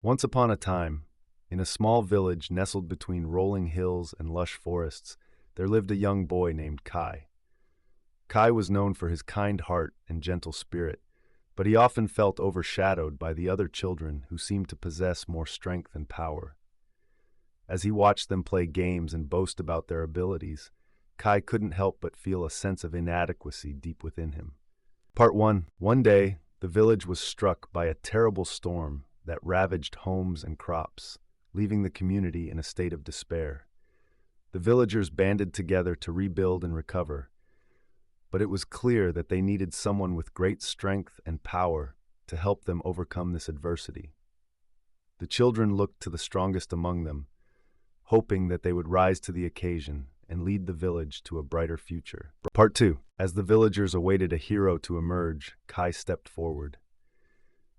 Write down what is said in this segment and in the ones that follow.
Once upon a time, in a small village nestled between rolling hills and lush forests, there lived a young boy named Kai. Kai was known for his kind heart and gentle spirit, but he often felt overshadowed by the other children who seemed to possess more strength and power. As he watched them play games and boast about their abilities, Kai couldn't help but feel a sense of inadequacy deep within him. Part 1. One day, the village was struck by a terrible storm that ravaged homes and crops, leaving the community in a state of despair. The villagers banded together to rebuild and recover, but it was clear that they needed someone with great strength and power to help them overcome this adversity. The children looked to the strongest among them, hoping that they would rise to the occasion and lead the village to a brighter future. Part 2. As the villagers awaited a hero to emerge, Kai stepped forward.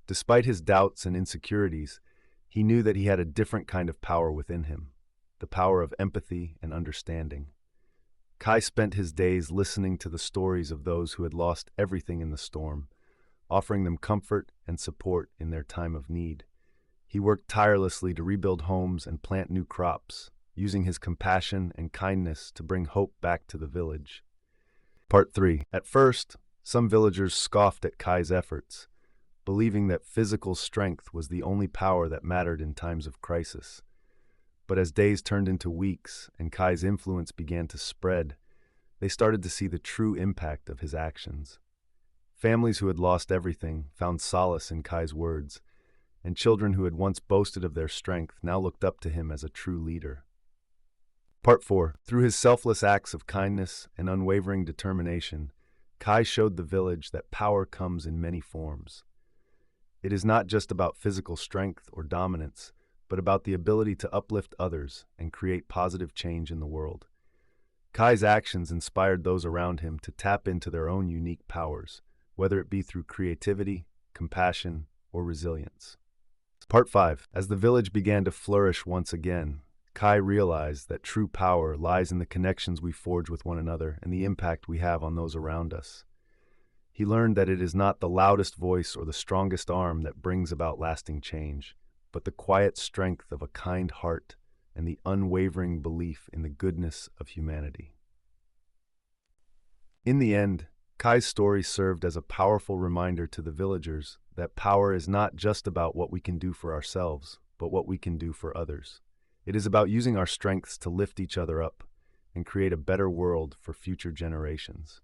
Despite his doubts and insecurities, he knew that he had a different kind of power within him, the power of empathy and understanding. Kai spent his days listening to the stories of those who had lost everything in the storm, offering them comfort and support in their time of need. He worked tirelessly to rebuild homes and plant new crops, using his compassion and kindness to bring hope back to the village. Part 3. At first, some villagers scoffed at Kai's efforts, believing that physical strength was the only power that mattered in times of crisis. But as days turned into weeks and Kai's influence began to spread, they started to see the true impact of his actions. Families who had lost everything found solace in Kai's words, and children who had once boasted of their strength now looked up to him as a true leader. Part 4. Through his selfless acts of kindness and unwavering determination, Kai showed the village that power comes in many forms. It is not just about physical strength or dominance, but about the ability to uplift others and create positive change in the world. Kai's actions inspired those around him to tap into their own unique powers, whether it be through creativity, compassion, or resilience. Part 5. As the village began to flourish once again, Kai realized that true power lies in the connections we forge with one another and the impact we have on those around us. He learned that it is not the loudest voice or the strongest arm that brings about lasting change, but the quiet strength of a kind heart and the unwavering belief in the goodness of humanity. In the end, Kai's story served as a powerful reminder to the villagers that power is not just about what we can do for ourselves, but what we can do for others. It is about using our strengths to lift each other up and create a better world for future generations.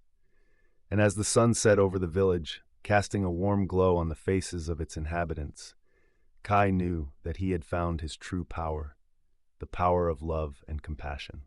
And as the sun set over the village, casting a warm glow on the faces of its inhabitants, Kai knew that he had found his true power, the power of love and compassion.